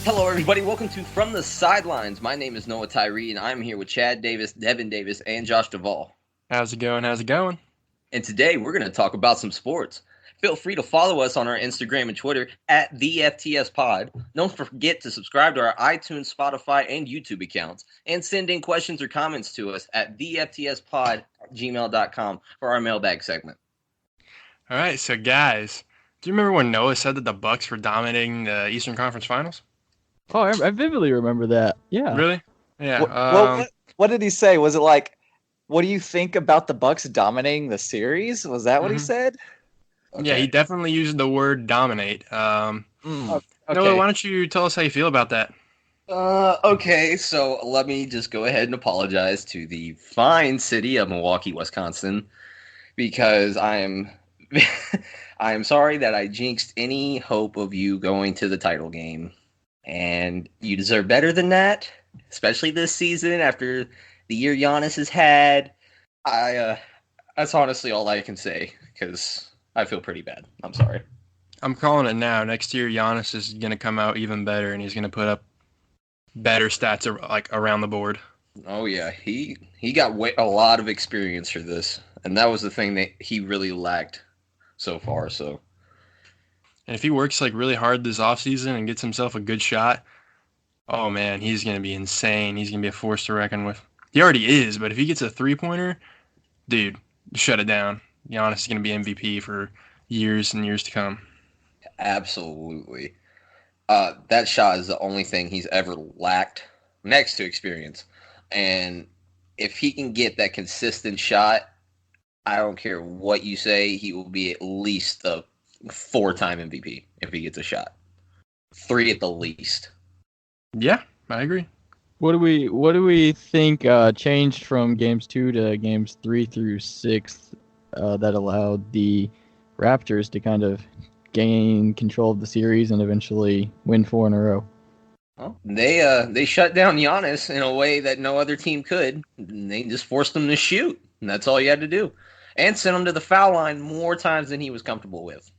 Hello, everybody. Welcome to From the Sidelines. My name is Noah Tyree, and I'm here with Chad Davis, Devin Davis, and Josh Duvall. How's it going? How's it going? And today we're going to talk about some sports. Feel free to follow us on our Instagram and Twitter at the FTS Pod. Don't forget to subscribe to our iTunes, Spotify, and YouTube accounts, and send in questions or comments to us at theftspod@gmail.com for our mailbag segment. All right, so guys, do you remember when Noah said that the Bucks were dominating the Eastern Conference Finals? Oh, I vividly remember that. Yeah. Really? Yeah. What did he say? Was it like, what do you think about the Bucks dominating the series? Was that what he said? Okay. Yeah, he definitely used the word dominate. Okay. Noah, why don't you tell us how you feel about that? Okay, so let me just go ahead and apologize to the fine city of Milwaukee, Wisconsin, because I am sorry that I jinxed any hope of you going to the title game. And you deserve better than that, especially this season after the year Giannis has had. That's honestly all I can say, because I feel pretty bad. I'm sorry. I'm calling it now. Next year, Giannis is going to come out even better, and he's going to put up better stats like around the board. Oh, yeah. He got a lot of experience for this, and that was the thing that he really lacked so far, so... And if he works like really hard this offseason and gets himself a good shot, oh man, he's going to be insane. He's going to be a force to reckon with. He already is, but if he gets a three-pointer, dude, shut it down. Giannis is going to be MVP for years and years to come. Absolutely. That shot is the only thing he's ever lacked next to experience. And if he can get that consistent shot, I don't care what you say, he will be at least a 4-time MVP if he gets a shot. 3 at the least. Yeah, I agree. What do we think changed from games 2 to games 3 through 6 that allowed the Raptors to kind of gain control of the series and eventually win 4 in a row? Well, they shut down Giannis in a way that no other team could. And they just forced him to shoot, and that's all you had to do. And sent him to the foul line more times than he was comfortable with.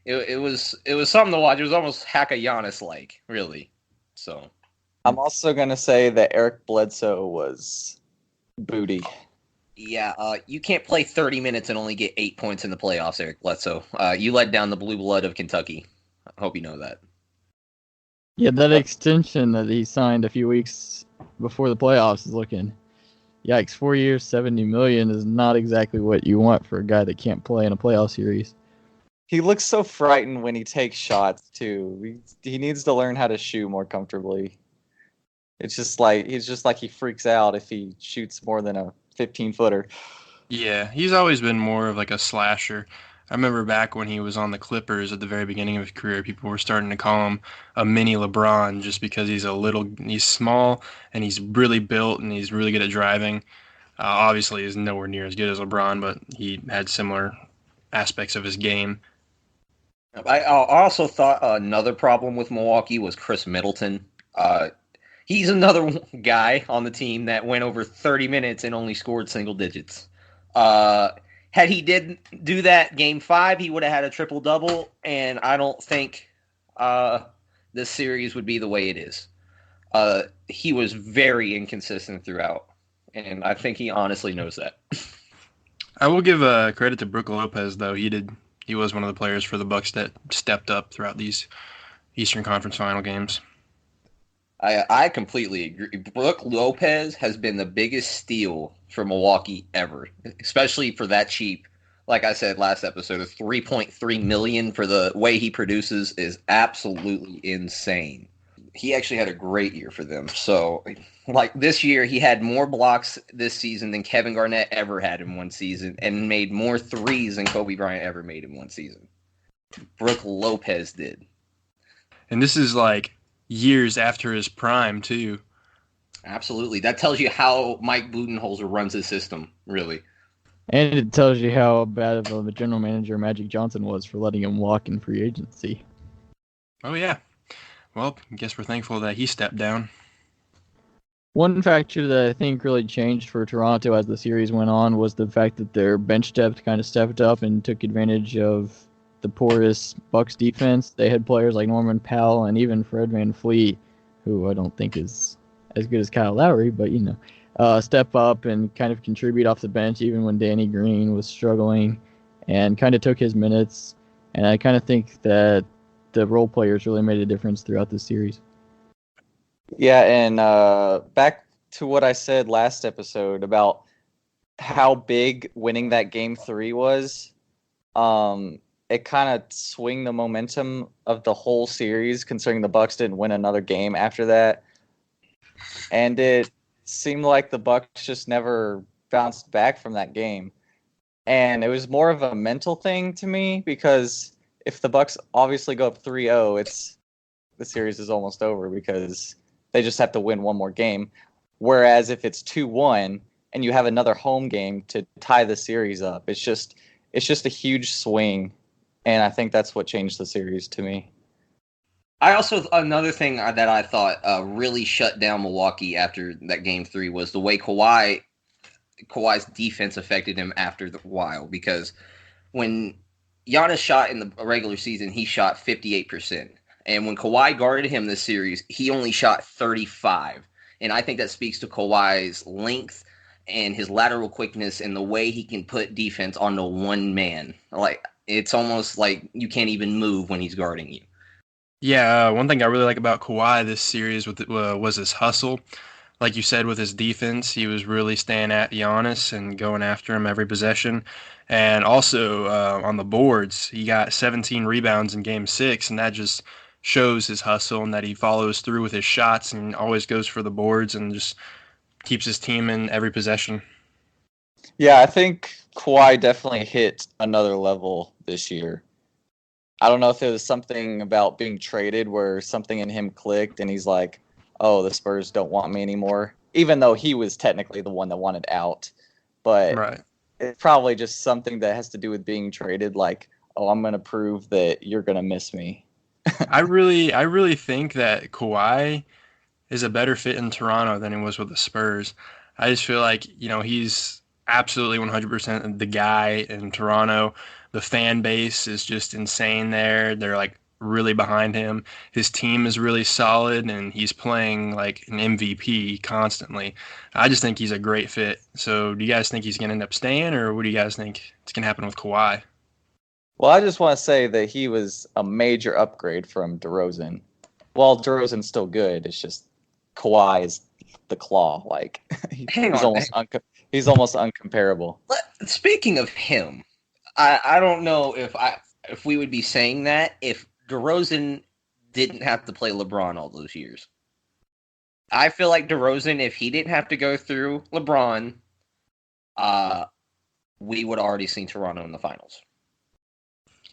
It was something to watch. It was almost Haka Giannis-like, really. So I'm also going to say that Eric Bledsoe was booty. Yeah, you can't play 30 minutes and only get 8 points in the playoffs, Eric Bledsoe. You let down the blue blood of Kentucky. I hope you know that. Yeah, that extension that he signed a few weeks before the playoffs is looking... Yikes, 4 years, $70 million is not exactly what you want for a guy that can't play in a playoff series. He looks so frightened when he takes shots, too. He needs to learn how to shoot more comfortably. He's just like he freaks out if he shoots more than a 15-footer. Yeah, he's always been more of like a slasher. I remember back when he was on the Clippers at the very beginning of his career, people were starting to call him a mini LeBron just because he's small and he's really built and he's really good at driving. Obviously, he's nowhere near as good as LeBron, but he had similar aspects of his game. I also thought another problem with Milwaukee was Chris Middleton. He's another guy on the team that went over 30 minutes and only scored single digits. Had he didn't do that game 5, he would have had a triple-double, and I don't think this series would be the way it is. He was very inconsistent throughout, and I think he honestly knows that. I will give credit to Brook Lopez, though. He was one of the players for the Bucks that stepped up throughout these Eastern Conference Final games. I completely agree. Brook Lopez has been the biggest steal for Milwaukee ever, especially for that cheap. Like I said last episode, $3.3 million for the way he produces is absolutely insane. He actually had a great year for them. So, like this year, he had more blocks this season than Kevin Garnett ever had in one season, and made more threes than Kobe Bryant ever made in one season. Brook Lopez did. And this is like years after his prime, too. Absolutely. That tells you how Mike Budenholzer runs his system, really. And it tells you how bad of a general manager Magic Johnson was for letting him walk in free agency. Oh, yeah. Well, I guess we're thankful that he stepped down. One factor that I think really changed for Toronto as the series went on was the fact that their bench depth kind of stepped up and took advantage of the poorest Bucks defense. They had players like Norman Powell and even Fred VanVleet, who I don't think is as good as Kyle Lowry, but step up and kind of contribute off the bench even when Danny Green was struggling, and kind of took his minutes. And I kind of think that the role players really made a difference throughout the series. Yeah, and back to what I said last episode about how big winning that game 3 was. It kind of swung the momentum of the whole series, considering the Bucks didn't win another game after that. And it seemed like the Bucks just never bounced back from that game. And it was more of a mental thing to me, because if the Bucks obviously go up 3-0, the series is almost over because they just have to win one more game. Whereas if it's 2-1 and you have another home game to tie the series up, it's just a huge swing. And I think that's what changed the series to me. Another thing that I thought really shut down Milwaukee after that game 3 was the way Kawhi's defense affected him after the while, because when Giannis shot in the regular season, he shot 58%. And when Kawhi guarded him this series, he only shot 35%. And I think that speaks to Kawhi's length and his lateral quickness and the way he can put defense onto one man. Like, it's almost like you can't even move when he's guarding you. Yeah, one thing I really like about Kawhi this series was his hustle. Like you said, with his defense, he was really staying at Giannis and going after him every possession. And also on the boards, he got 17 rebounds in Game 6, and that just shows his hustle and that he follows through with his shots and always goes for the boards and just keeps his team in every possession. Yeah, I think Kawhi definitely hit another level this year. I don't know if it was something about being traded where something in him clicked and he's like, oh, the Spurs don't want me anymore, even though he was technically the one that wanted out. But Right. It's probably just something that has to do with being traded, like, oh, I'm going to prove that you're going to miss me. I really think that Kawhi is a better fit in Toronto than he was with the Spurs. I just feel like, he's absolutely 100% the guy in Toronto. The fan base is just insane there. They're like really behind him. His team is really solid and he's playing like an MVP constantly. I just think he's a great fit. So do you guys think he's going to end up staying, or what do you guys think is going to happen with Kawhi? Well, I just want to say that he was a major upgrade from DeRozan. Well, DeRozan's still good. It's just Kawhi is the claw. Like he's almost uncomparable. Speaking of him, I don't know if we would be saying that if DeRozan didn't have to play LeBron all those years. I feel like DeRozan, if he didn't have to go through LeBron, we would have already seen Toronto in the finals.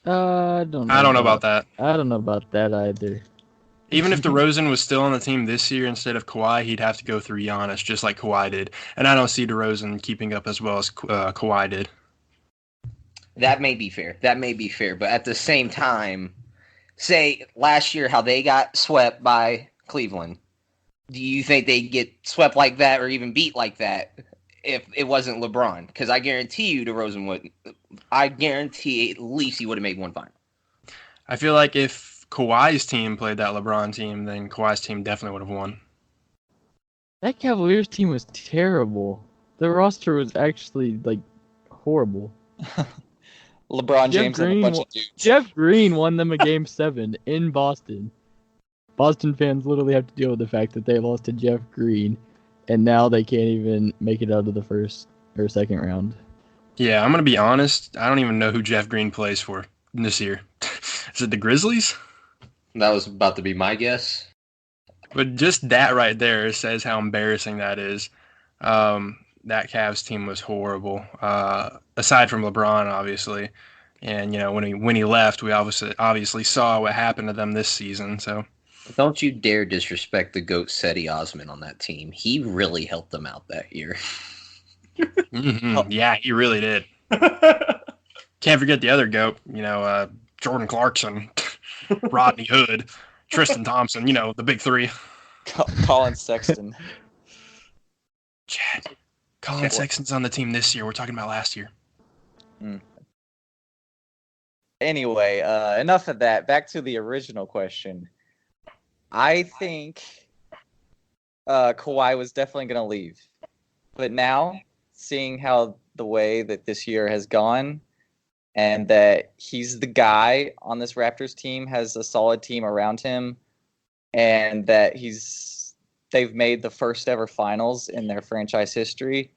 I don't know. I don't know about that. I don't know about that either. Even if DeRozan was still on the team this year instead of Kawhi, he'd have to go through Giannis just like Kawhi did. And I don't see DeRozan keeping up as well as Kawhi did. That may be fair. But at the same time, say last year how they got swept by Cleveland, do you think they'd get swept like that or even beat like that if it wasn't LeBron? Because I guarantee you DeRozan wouldn't. I guarantee at least he would have made one final. I feel like if Kawhi's team played that LeBron team, then Kawhi's team definitely would have won. That Cavaliers team was terrible. The roster was actually like horrible. LeBron James and a bunch of dudes. Jeff Green won them a Game 7 in Boston. Boston fans literally have to deal with the fact that they lost to Jeff Green, and now they can't even make it out of the first or second round. Yeah, I'm going to be honest. I don't even know who Jeff Green plays for this year. Is it the Grizzlies? That was about to be my guess. But just that right there says how embarrassing that is. That Cavs team was horrible. Aside from LeBron, obviously, and when he left, we obviously saw what happened to them this season. So don't you dare disrespect the GOAT Cedi Osman on that team. He really helped them out that year. Mm-hmm. Yeah, he really did. Can't forget the other GOAT. Jordan Clarkson, Rodney Hood, Tristan Thompson. The big three. Colin Sexton. Chad. Colin Sexton's on the team this year. We're talking about last year. Anyway, enough of that. Back to the original question. I think Kawhi was definitely going to leave. But now, seeing how the way that this year has gone, and that he's the guy on this Raptors team, has a solid team around him, and that they've made the first ever finals in their franchise history,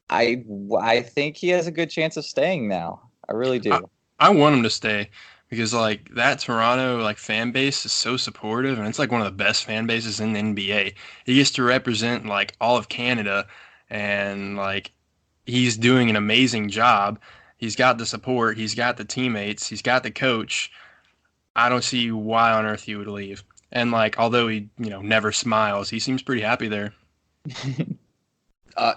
I think he has a good chance of staying now. I really do. I want him to stay because like that Toronto like fan base is so supportive, and it's like one of the best fan bases in the NBA. He gets to represent like all of Canada, and like he's doing an amazing job. He's got the support, he's got the teammates, he's got the coach. I don't see why on earth he would leave. And like although he, never smiles, he seems pretty happy there.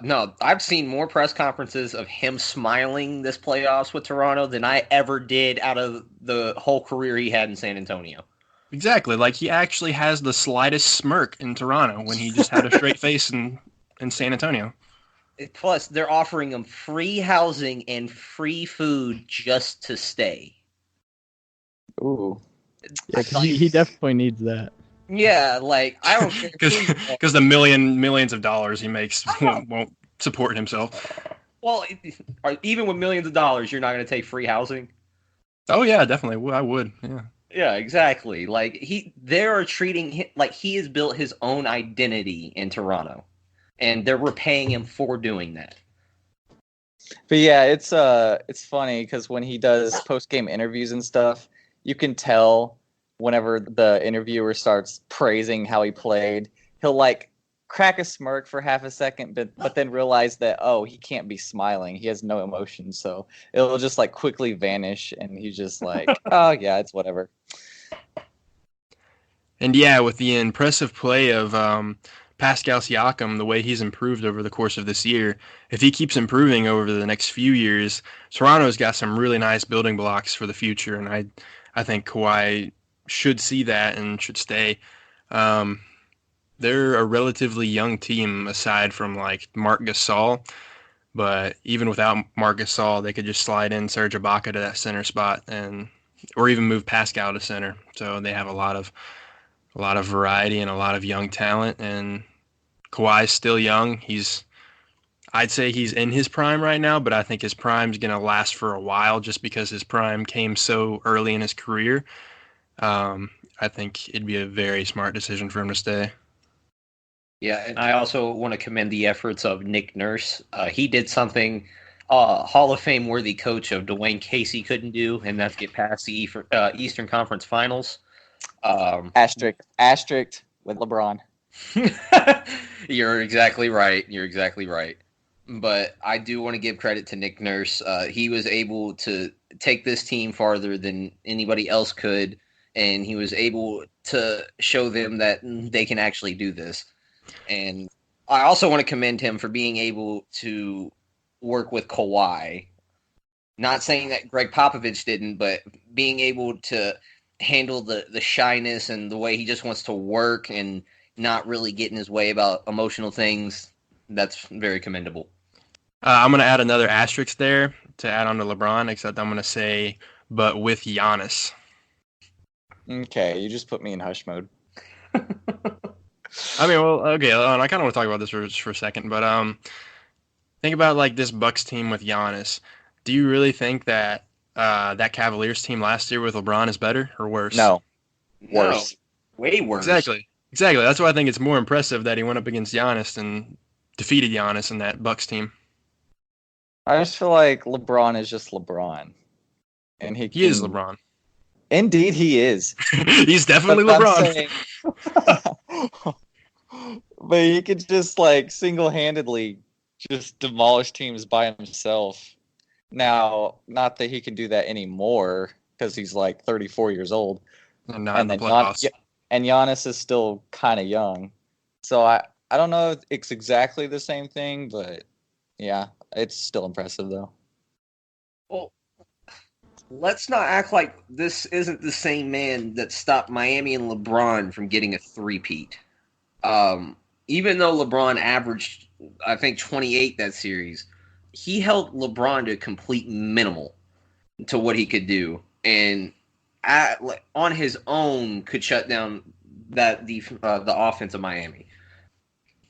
No, I've seen more press conferences of him smiling this playoffs with Toronto than I ever did out of the whole career he had in San Antonio. Exactly. Like he actually has the slightest smirk in Toronto when he just had a straight face in San Antonio. Plus, they're offering him free housing and free food just to stay. Ooh. Yeah, 'cause he definitely needs that. Yeah, like, I don't care. Because the millions of dollars he makes won't support himself. Well, even with millions of dollars, you're not going to take free housing? Oh, yeah, definitely. I would, yeah. Yeah, exactly. Like, they are treating him like he has built his own identity in Toronto. And they're repaying him for doing that. But yeah, it's funny because when he does post-game interviews and stuff, you can tell whenever the interviewer starts praising how he played, he'll like crack a smirk for half a second, but then realize that, oh, he can't be smiling. He has no emotion. So it'll just like quickly vanish. And he's just like, oh, yeah, it's whatever. And yeah, with the impressive play of Pascal Siakam, the way he's improved over the course of this year, if he keeps improving over the next few years, Toronto's got some really nice building blocks for the future. And I think Kawhi should see that and should stay. They're a relatively young team aside from like Marc Gasol, but even without Marc Gasol, they could just slide in Serge Ibaka to that center spot or even move Pascal to center. So they have a lot of variety and a lot of young talent, and Kawhi's still young. I'd say he's in his prime right now, but I think his prime's going to last for a while just because his prime came so early in his career. I think it'd be a very smart decision for him to stay. Yeah, and I also want to commend the efforts of Nick Nurse. He did something Hall of Fame worthy coach of Dwayne Casey couldn't do, and that's get past the Eastern Conference Finals. Asterisk with LeBron. You're exactly right. But I do want to give credit to Nick Nurse. He was able to take this team farther than anybody else could, and he was able to show them that they can actually do this. And I also want to commend him for being able to work with Kawhi. Not saying that Greg Popovich didn't, but being able to handle the shyness and the way he just wants to work and not really get in his way about emotional things, that's very commendable. I'm going to add another asterisk there to add on to LeBron, except I'm going to say, but with Giannis. Okay, you just put me in hush mode. I mean, well, okay, I kind of want to talk about this for a second, but think about like this Bucks team with Giannis. Do you really think that that Cavaliers team last year with LeBron is better or worse? No. Worse. No, way worse. Exactly. That's why I think it's more impressive that he went up against Giannis and defeated Giannis in that Bucks team. I just feel like LeBron is just LeBron. And he is LeBron. Indeed, he is. He's definitely LeBron. But he could just like single-handedly just demolish teams by himself. Now, not that he can do that anymore because he's like 34 years old. And not in the playoffs. And Giannis is still kind of young. So I don't know if it's exactly the same thing, but yeah, it's still impressive though. Well, let's not act like this isn't the same man that stopped Miami and LeBron from getting a three-peat. Even though LeBron averaged, I think, 28 that series, he held LeBron to a complete minimal to what he could do. and on his own could shut down the offense of Miami.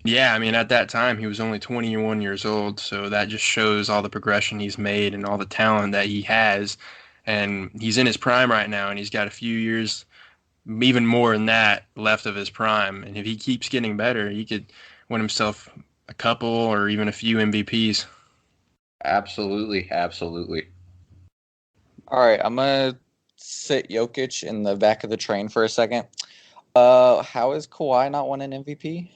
Yeah, I mean, at that time, he was only 21 years old, so that just shows all the progression he's made and all the talent that he has. And he's in his prime right now, and he's got a few years, even more than that, left of his prime. And if he keeps getting better, he could win himself a couple or even a few MVPs. Absolutely, absolutely. All right, I'm gonna sit Jokic in the back of the train for a second. How is Kawhi not won an MVP?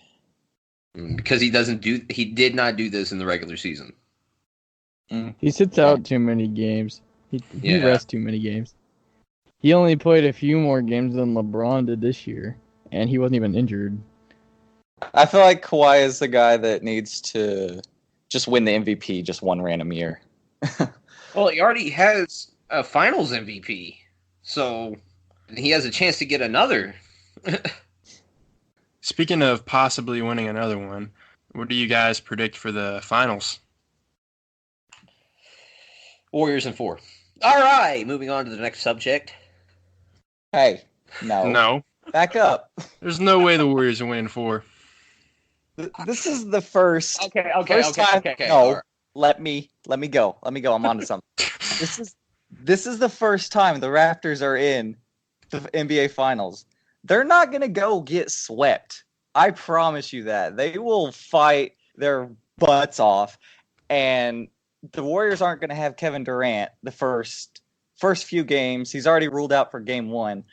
Because he did not do this in the regular season. He sits out too many games. He Yeah. rests too many games. He only played a few more games than LeBron did this year, and he wasn't even injured. I feel like Kawhi is the guy that needs to just win the MVP just one random year. Well, he already has a Finals MVP, so he has a chance to get another. Speaking of possibly winning another one, what do you guys predict for the finals? Warriors in 4. All right, moving on to the next subject. Hey, no. No. Back up. There's no way the Warriors are winning 4. This is the first. Okay. No, right. Let me go. I'm on to something. This is the first time the Raptors are in the NBA Finals. They're not gonna go get swept. I promise you that. They will fight their butts off, and the Warriors aren't gonna have Kevin Durant the first few games. He's already ruled out for game 1.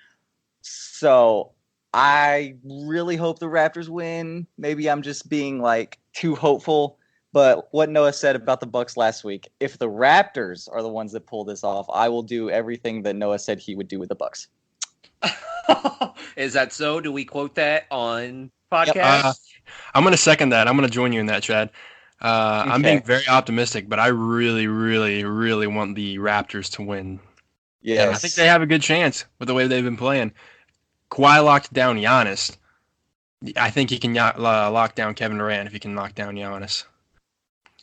So I really hope the Raptors win. Maybe I'm just being like too hopeful. But what Noah said about the Bucks last week, if the Raptors are the ones that pull this off, I will do everything that Noah said he would do with the Bucks. Is that so? Do we quote that on podcast? I'm going to second that. I'm going to join you in that, Chad. Okay. I'm being very optimistic, but I really, really, really want the Raptors to win. Yes. And I think they have a good chance with the way they've been playing. Kawhi locked down Giannis. I think he can lock down Kevin Durant if he can lock down Giannis.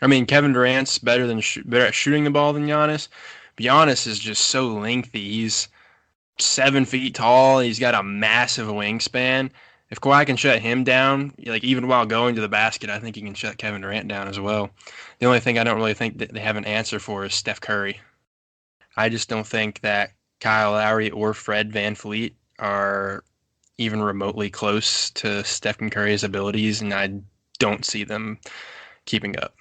I mean, Kevin Durant's better at shooting the ball than Giannis. But Giannis is just so lengthy. He's 7 feet tall. He's got a massive wingspan. If Kawhi can shut him down, like even while going to the basket, I think he can shut Kevin Durant down as well. The only thing I don't really think that they have an answer for is Steph Curry. I just don't think that Kyle Lowry or Fred VanVleet are even remotely close to Stephen Curry's abilities, and I don't see them keeping up.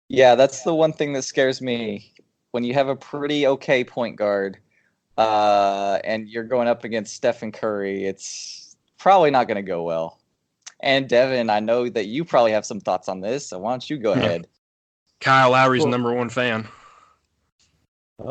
Yeah, that's the one thing that scares me. When you have a pretty okay point guard and you're going up against Stephen Curry, it's probably not going to go well. And Devin, I know that you probably have some thoughts on this, so why don't you go ahead? Kyle Lowry's number one fan.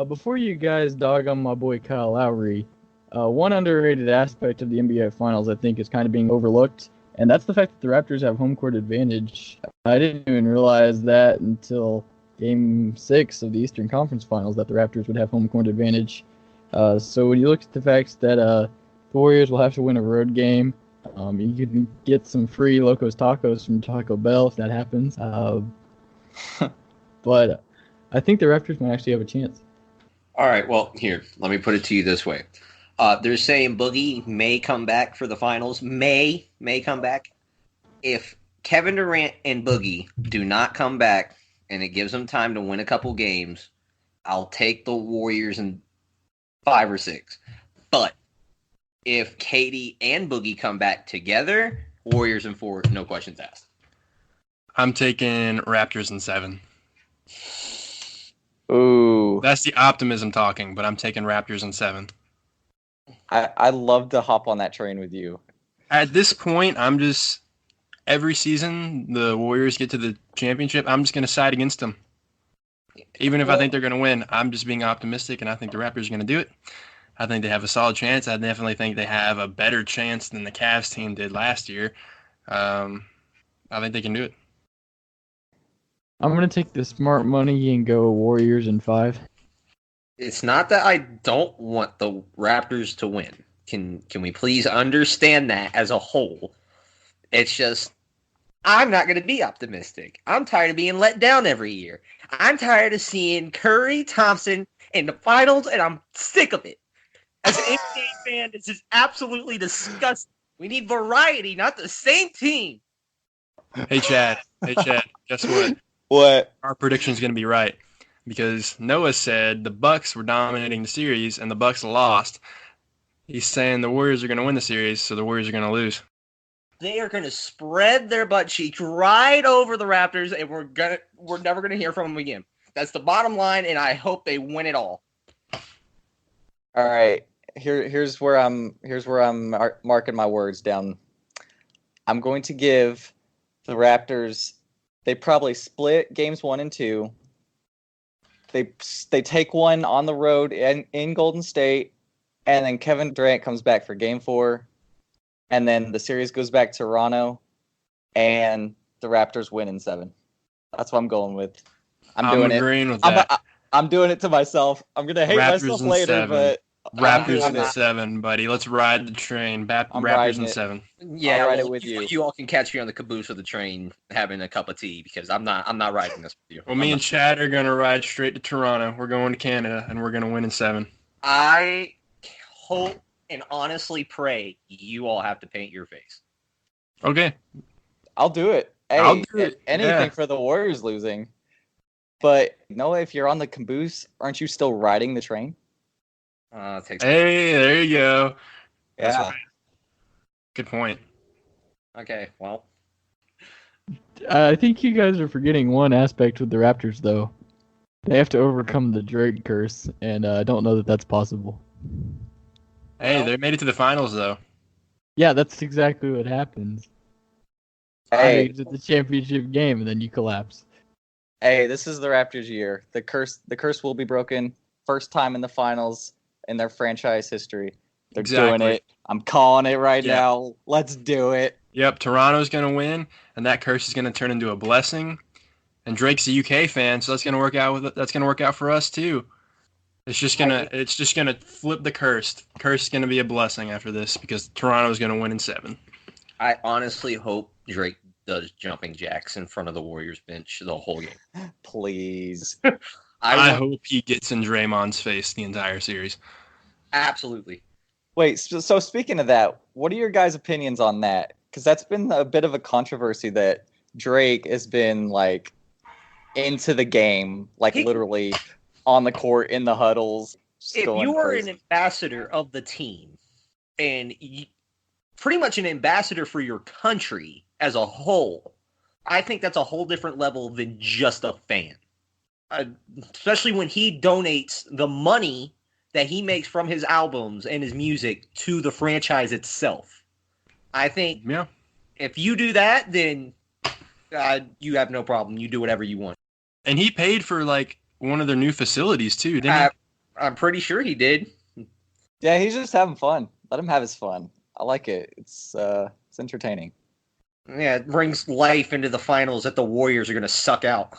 Before you guys dog on my boy Kyle Lowry, one underrated aspect of the NBA Finals I think is kind of being overlooked, and that's the fact that the Raptors have home court advantage. I didn't even realize that until Game 6 of the Eastern Conference Finals that the Raptors would have home court advantage. So when you look at the fact that the Warriors will have to win a road game, you can get some free Locos Tacos from Taco Bell if that happens. But I think the Raptors might actually have a chance. All right, well, here, let me put it to you this way. They're saying Boogie may come back for the finals. May come back. If Kevin Durant and Boogie do not come back and it gives them time to win a couple games, I'll take the Warriors in 5 or 6. But if KD and Boogie come back together, Warriors in 4, no questions asked. I'm taking Raptors in 7. Ooh. That's the optimism talking, but I'm taking Raptors in 7. I love to hop on that train with you. At this point, I'm just every season the Warriors get to the championship, I'm just going to side against them. Even if I think they're going to win, I'm just being optimistic, and I think the Raptors are going to do it. I think they have a solid chance. I definitely think they have a better chance than the Cavs team did last year. I think they can do it. I'm going to take the smart money and go Warriors in 5. It's not that I don't want the Raptors to win. Can we please understand that as a whole? It's just, I'm not going to be optimistic. I'm tired of being let down every year. I'm tired of seeing Curry, Thompson, in the finals, and I'm sick of it. As an NBA fan, this is absolutely disgusting. We need variety, not the same team. Hey, Chad. Guess what? What? Our prediction is going to be right because Noah said the Bucks were dominating the series and the Bucks lost. He's saying the Warriors are going to win the series, so the Warriors are going to lose. They are going to spread their butt cheeks right over the Raptors, and we're never going to hear from them again. That's the bottom line, and I hope they win it all. All right. Here's where I'm marking my words down. I'm going to give the Raptors. They probably split games 1 and 2. They take one on the road in Golden State, and then Kevin Durant comes back for Game 4, and then the series goes back to Toronto, and the Raptors win in 7. That's what I'm going with. I'm agreeing with that. I'm doing it to myself. I'm gonna hate Raptors myself in later, 7. but Raptors in 7, buddy. Let's ride the train. Raptors in 7. Yeah, I'll ride it with you. You all can catch me on the caboose of the train having a cup of tea because I'm not riding this with you. Well, me and Chad are gonna ride straight to Toronto. We're going to Canada, and we're gonna win in 7. I hope and honestly pray you all have to paint your face. Okay, I'll do it. Hey, I'll do it. Anything for the Warriors losing. But Noah, if you're on the caboose, aren't you still riding the train? Hey, there you go. Yeah. That's right. Good point. Okay, well. I think you guys are forgetting one aspect with the Raptors, though. They have to overcome the Drake curse, and I don't know that that's possible. Hey, they made it to the finals, though. Yeah, that's exactly what happens. Hey, It's the championship game, and then you collapse. hey, this is the Raptors' year. The curse will be broken. First time in the finals in their franchise history. They're doing it. I'm calling it right now. Let's do it. Yep, Toronto's gonna win, and that curse is gonna turn into a blessing. And Drake's a UK fan, so that's gonna work out. That's gonna work out for us too. It's just gonna flip the curse. Curse is gonna be a blessing after this because Toronto's gonna win in 7. I honestly hope Drake does jumping jacks in front of the Warriors bench the whole game. Please. I hope he gets in Draymond's face the entire series. Absolutely. Wait, so speaking of that, what are your guys' opinions on that? Because that's been a bit of a controversy that Drake has been like into the game, like literally on the court in the huddles. If you are an ambassador of the team and pretty much an ambassador for your country as a whole, I think that's a whole different level than just a fan. Especially when he donates the money that he makes from his albums and his music to the franchise itself. I think if you do that, then you have no problem. You do whatever you want. And he paid for like one of their new facilities too, didn't he? I'm pretty sure he did. Yeah, he's just having fun. Let him have his fun. I like it. It's entertaining. Yeah, it brings life into the finals that the Warriors are going to suck out.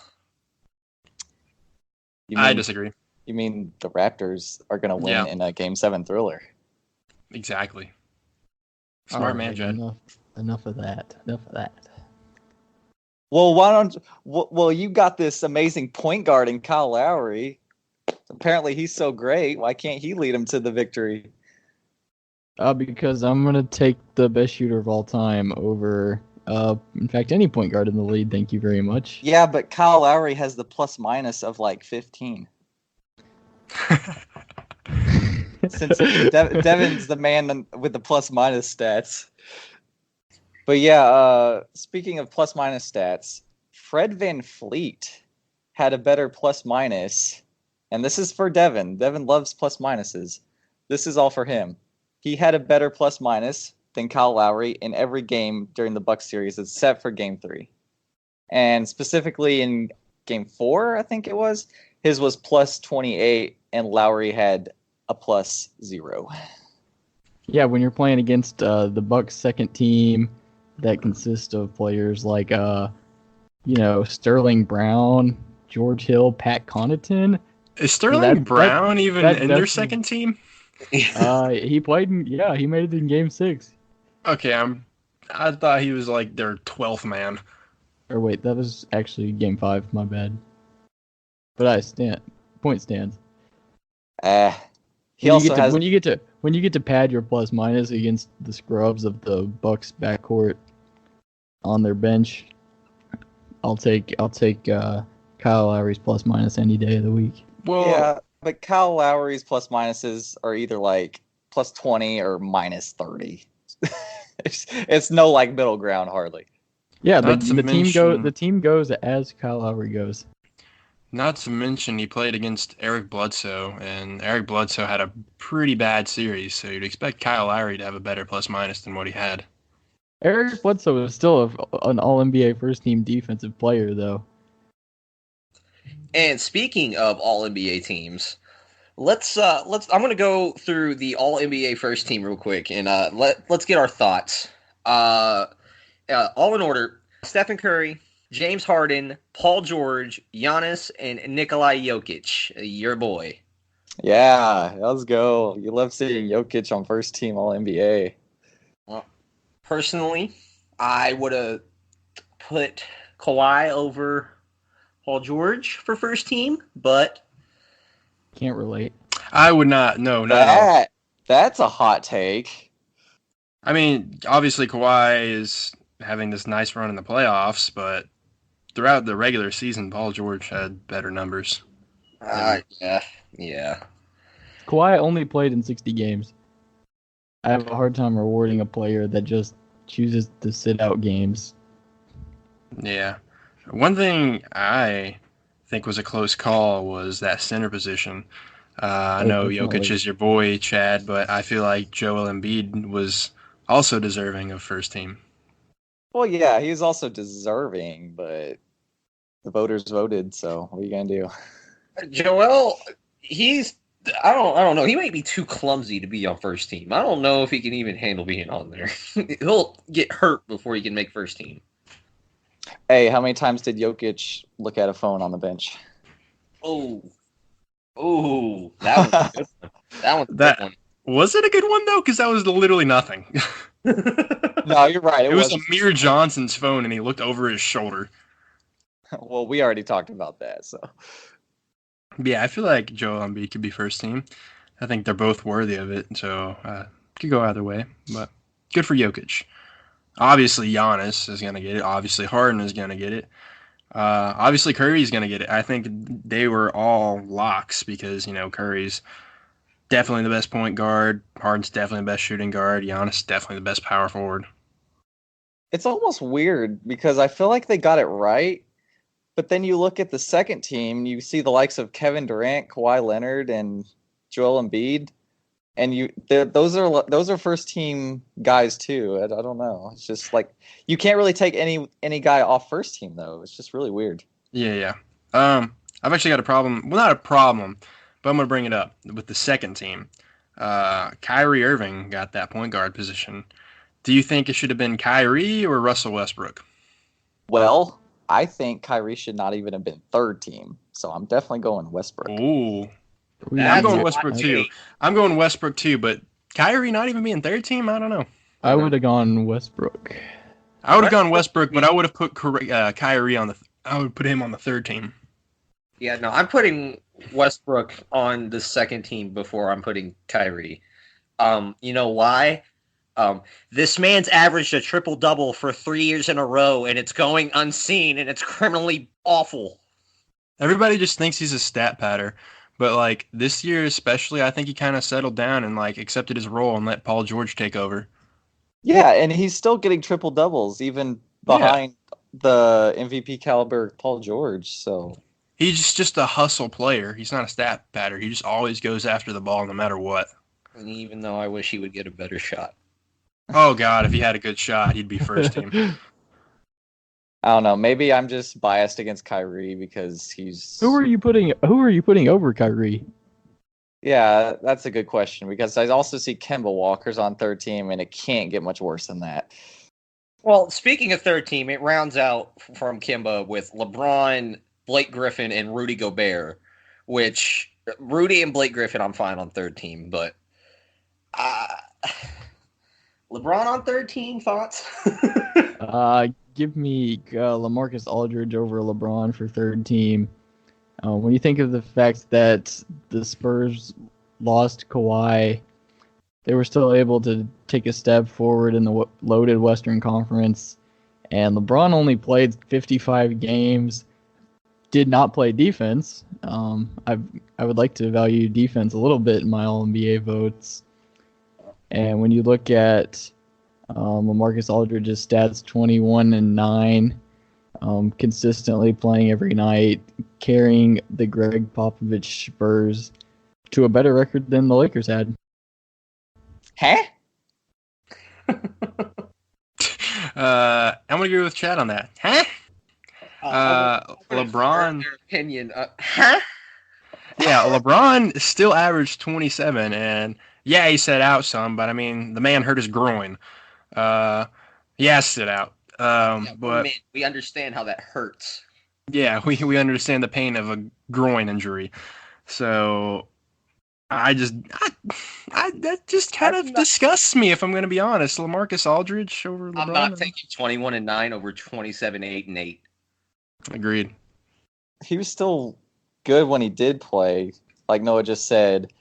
I disagree. You mean the Raptors are going to win in a Game 7 thriller? Exactly. Smart man, Jed. Enough of that. Well, why don't? Well, you got this amazing point guard in Kyle Lowry. Apparently, he's so great. Why can't he lead him to the victory? Because I'm gonna take the best shooter of all time over, in fact, any point guard in the league. Thank you very much. Yeah, but Kyle Lowry has the plus minus of like 15. Since Devin's the man with the plus minus stats. But yeah, speaking of plus minus stats, Fred VanVleet had a better plus minus, and this is for Devin. Devin loves plus minuses. This is all for him. He had a better plus minus than Kyle Lowry in every game during the Bucks series, except for Game 3. And specifically in Game 4, I think it was, his was plus 28, and Lowry had a plus 0. Yeah, when you're playing against the Bucks' second team that consists of players like, Sterling Brown, George Hill, Pat Connaughton. Is Sterling Brown even in their second team? He played he made it in Game 6. Okay, I thought he was like their 12th man. Or wait, that was actually Game 5, my bad. But point stands. He also has. When you get to pad your plus minus against the scrubs of the Bucks backcourt on their bench, I'll take Kyle Lowry's plus minus any day of the week. Well, Yeah, but Kyle Lowry's plus minuses are either like plus 20 or minus 30. It's no like middle ground hardly. Yeah, Not to mention- the team goes as Kyle Lowry goes. not to mention he played against Eric Bledsoe, and Eric Bledsoe had a pretty bad series, so you'd expect Kyle Lowry to have a better plus minus than what he had. Eric Bledsoe is still an All NBA first team defensive player, though. And speaking of all NBA teams, let's I'm gonna go through the all NBA first team real quick and let's get our thoughts. All in order: Stephen Curry, James Harden, Paul George, Giannis, and Nikolai Jokic. Your boy. Yeah, let's go. You love seeing Jokic on first team All NBA. Well, personally, I would have put Kawhi over Paul George for first team, but Can't relate. I would not. No, not at all. That's a hot take. I mean, obviously Kawhi is having this nice run in the playoffs, but throughout the regular season, Paul George had better numbers. yeah. Kawhi only played in 60 games. I have a hard time rewarding a player that just chooses to sit out games. Yeah. One thing I think was a close call was that center position. I know Definitely. Jokic is your boy, Chad, but I feel like Joel Embiid was also deserving of first team. Well, yeah, he's also deserving, but the voters voted, so what are you gonna do? Joel, I don't know. He might be too clumsy to be on first team. I don't know if he can even handle being on there. He'll get hurt before he can make first team. Hey, how many times did Jokic look at a phone on the bench? Oh, that was a good one. That one's a good one. Was it a good one, though? Because that was literally nothing. No, you're right. It was Amir Johnson's phone, and he looked over his shoulder. Well, we already talked about that, so. Yeah, I feel like Joel Embiid could be first team. I think they're both worthy of it, so could go either way. But good for Jokic. Obviously, Giannis is going to get it. Obviously, Harden is going to get it. Obviously, Curry's going to get it. I think they were all locks because, Curry's definitely the best point guard. Harden's definitely the best shooting guard. Giannis is definitely the best power forward. It's almost weird because I feel like they got it right, but then you look at the second team, you see the likes of Kevin Durant, Kawhi Leonard, and Joel Embiid, and those are first team guys too. I don't know. It's just like you can't really take any guy off first team though. It's just really weird. Yeah. I've actually got a problem. Well, not a problem, but I'm gonna bring it up with the second team. Kyrie Irving got that point guard position. Do you think it should have been Kyrie or Russell Westbrook? Well, I think Kyrie should not even have been third team, so I'm definitely going Westbrook. Ooh. That's I'm going a Westbrook hot too. take. I'm going Westbrook too, but Kyrie not even being third team? I don't know. I would have gone Westbrook. I would have gone Westbrook, but I would have put Kyrie on I would put him on the third team. Yeah, no, I'm putting Westbrook on the second team before I'm putting Kyrie. You know why? This man's averaged a triple-double for 3 years in a row, and it's going unseen, and it's criminally awful. Everybody just thinks he's a stat patter, but like this year especially, I think he kind of settled down and like accepted his role and let Paul George take over. Yeah, and he's still getting triple doubles even behind the MVP caliber Paul George. So He's just a hustle player. He's not a stat patter. He just always goes after the ball no matter what. And even though I wish he would get a better shot. Oh God, if he had a good shot, he'd be first team. I don't know. Maybe I'm just biased against Kyrie because he's. Who are you putting over Kyrie? Yeah, that's a good question because I also see Kemba Walker's on third team, and it can't get much worse than that. Well, speaking of third team, it rounds out from Kimba with LeBron, Blake Griffin, and Rudy Gobert, which Rudy and Blake Griffin I'm fine on third team, but LeBron on third team, thoughts? Give me LaMarcus Aldridge over LeBron for third team. When you think of the fact that the Spurs lost Kawhi, they were still able to take a step forward in the loaded Western Conference. And LeBron only played 55 games, did not play defense. I would like to value defense a little bit in my All-NBA votes. And when you look at LaMarcus Aldridge's stats, 21 and 9, consistently playing every night, carrying the Greg Popovich Spurs to a better record than the Lakers had. Huh? I'm gonna agree with Chad on that. Huh? LeBron. Their opinion. Huh? Yeah, LeBron still averaged 27, and yeah, he sat out some, but I mean, the man hurt his groin. He has sit out. But man, we understand how that hurts. yeah, we understand the pain of a groin injury. So that just kind of disgusts me, if I'm going to be honest. LaMarcus Aldridge over LeBron. I'm not taking 21 and 9 over 27, 8 and 8. Agreed. He was still good when he did play. Like Noah just said,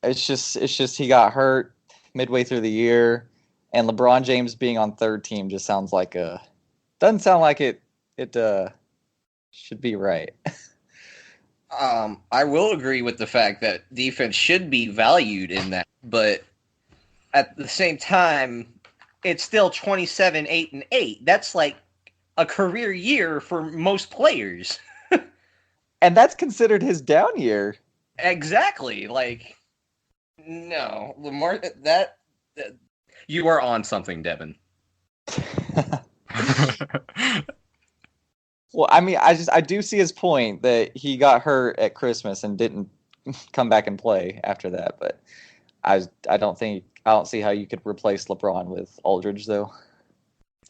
it's just he got hurt midway through the year, and LeBron James being on third team just sounds like doesn't sound like it should be right. I will agree with the fact that defense should be valued in that, but at the same time, it's still 27, 8 and 8. That's like a career year for most players. And that's considered his down year. Exactly. Like, no, Lamar, that you are on something, Devin. Well, I mean, I do see his point that he got hurt at Christmas and didn't come back and play after that. But I don't see how you could replace LeBron with Aldridge, though.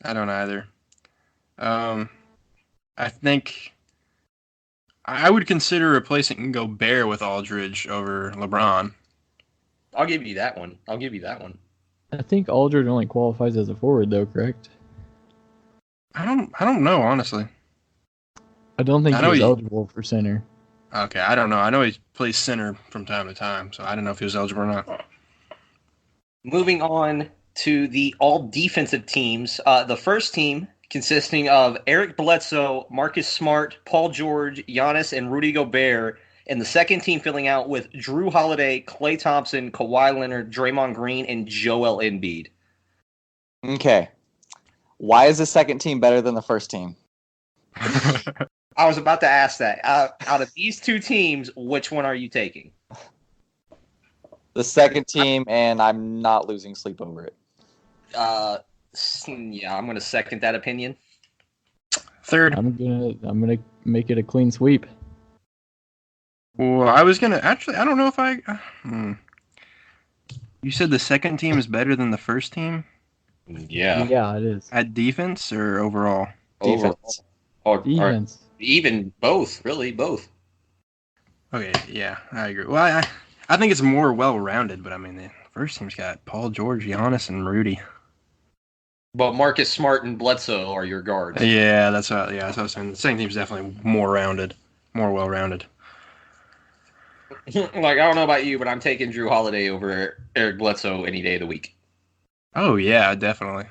I don't either. I think I would consider replacing Gobert with Aldridge over LeBron. I'll give you that one. I think Aldridge only qualifies as a forward, though, correct? I don't know, honestly. I don't think he's eligible for center. Okay, I don't know. I know he plays center from time to time, so I don't know if he was eligible or not. Moving on to the all-defensive teams. The first team, consisting of Eric Bledsoe, Marcus Smart, Paul George, Giannis, and Rudy Gobert, and the second team filling out with Drew Holiday, Klay Thompson, Kawhi Leonard, Draymond Green, and Joel Embiid. Okay. Why is the second team better than the first team? I was about to ask that. Out of these two teams, which one are you taking? The second team, and I'm not losing sleep over it. Yeah, I'm going to second that opinion. Third. I'm gonna make it a clean sweep. Well, I was gonna actually. I don't know if I. You said the second team is better than the first team Yeah. Yeah, it is. at defense or overall. Defense. Or Defense. even both, really, both. Okay, yeah, I agree. Well, I think it's more well-rounded, but I mean, the first team's got Paul George, Giannis, and Rudy. But Marcus Smart and Bledsoe are your guards. Yeah, that's what I was saying. The second team's definitely more rounded, more well-rounded. Like, I don't know about you, but I'm taking Drew Holiday over Eric Bledsoe any day of the week. Oh yeah, definitely.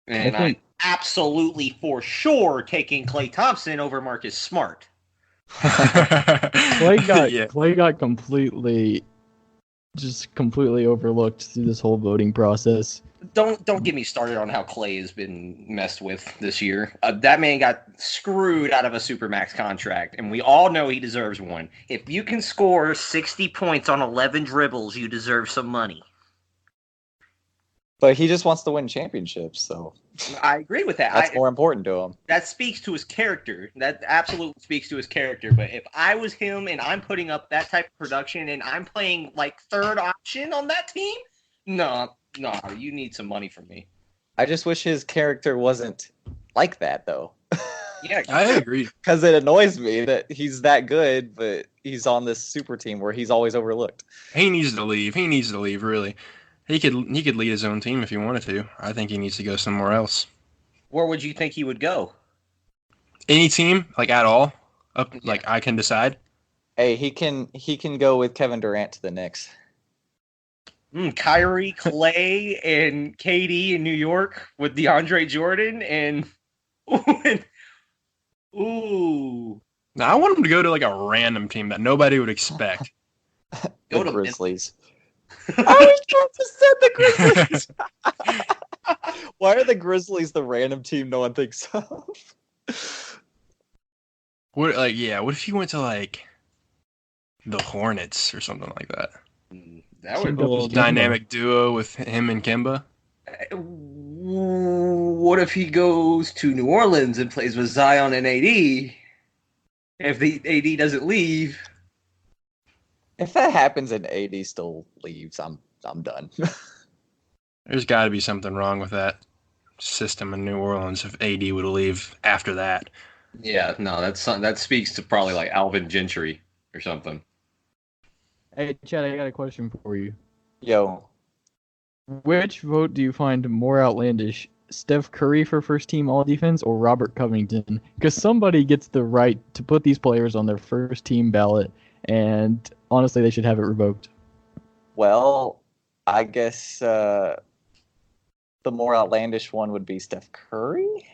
And I'm absolutely for sure taking Klay Thompson over Marcus Smart. Klay got completely overlooked through this whole voting process. Don't get me started on how Klay has been messed with this year. That man got screwed out of a Supermax contract, and we all know he deserves one. If you can score 60 points on 11 dribbles, you deserve some money. But he just wants to win championships, so I agree with that. that's more important to him. That speaks to his character. That absolutely speaks to his character. But if I was him and I'm putting up that type of production and I'm playing like third option on that team, no, you need some money from me. I just wish his character wasn't like that, though. Yeah, I agree. Because it annoys me that he's that good, but he's on this super team where he's always overlooked. He needs to leave. He needs to leave, really. He could lead his own team if he wanted to. I think he needs to go somewhere else. Where would you think he would go? Any team, like at all? Up like I can decide. Hey, he can go with Kevin Durant to the Knicks. Kyrie, Clay, and KD in New York with DeAndre Jordan and ooh, Now I want him to go to like a random team that nobody would expect. Go The to Grizzlies. I was about to say the Grizzlies. Why are the Grizzlies the random team no one thinks of? What what if he went to like the Hornets or something like that? That Teamed A up little with Kemba. dynamic duo with him and Kemba. What if he goes to New Orleans and plays with Zion and AD? If the AD doesn't leave, If that happens and AD still leaves, I'm done. There's got to be something wrong with that system in New Orleans if AD would leave after that. yeah, no, that speaks to probably like Alvin Gentry or something. Hey, Chad, I got a question for you. Yo, Which vote do you find more outlandish? Steph Curry for first team all defense or Robert Covington? Because somebody gets the right to put these players on their first team ballot, and honestly, they should have it revoked. well, I guess the more outlandish one would be Steph Curry,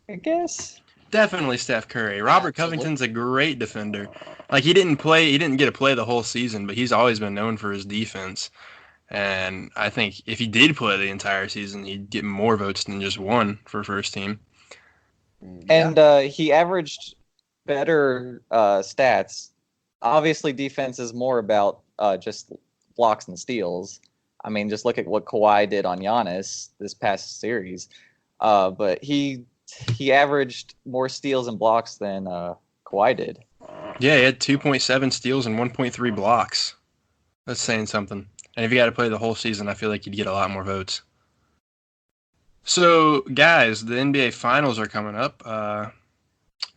I guess. Definitely Steph Curry. Robert Absolutely. Covington's a great defender. Like he didn't get to play the whole season, but he's always been known for his defense. And I think if he did play the entire season, he'd get more votes than just one for first team. And he averaged better stats. Obviously, defense is more about just blocks and steals. I mean, just look at what Kawhi did on Giannis this past series. But he averaged more steals and blocks than Kawhi did. Yeah, he had 2.7 steals and 1.3 blocks. That's saying something. And if you got to play the whole season, I feel like you'd get a lot more votes. So, guys, the NBA Finals are coming up.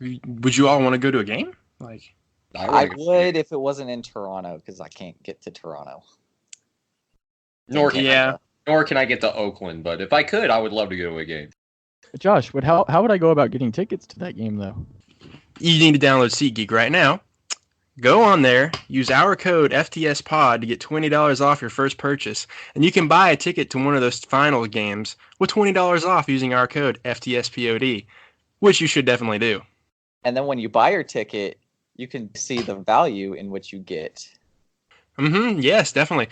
Would you all want to go to a game? Like, I would if it wasn't in Toronto because I can't get to Toronto. Nor can yeah, I get to Oakland, but if I could, I would love to go to a game. Josh, how would I go about getting tickets to that game, though? you need to download SeatGeek right now. Go on there, use our code FTSPod to get $20 off your first purchase, and you can buy a ticket to one of those final games with $20 off using our code FTSPOD, which you should definitely do. And then when you buy your ticket, you can see the value in which you get. Yes, definitely.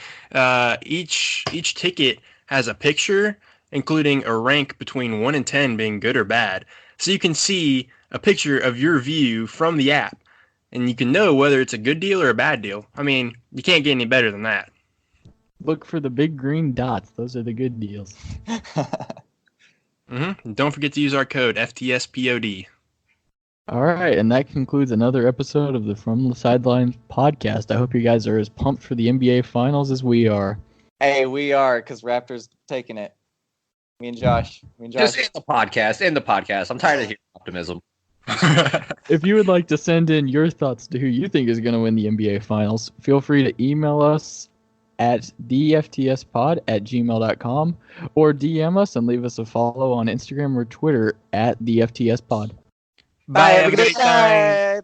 Each ticket has a picture, including a rank between 1 and 10 being good or bad. So you can see a picture of your view from the app, and you can know whether it's a good deal or a bad deal. I mean, you can't get any better than that. Look for the big green dots. Those are the good deals. And don't forget to use our code FTSPOD. All right, and that concludes another episode of the From the Sidelines podcast. I hope you guys are as pumped for the NBA Finals as we are. Hey, we are, because Raptors taking it. Me and Josh. Just end the podcast. End the podcast. I'm tired of hearing optimism. If you would like to send in your thoughts to who you think is going to win the NBA Finals, feel free to email us at theftspod@gmail.com or DM us and leave us a follow on Instagram or Twitter at theftspod. Bye, Have a everybody. good night.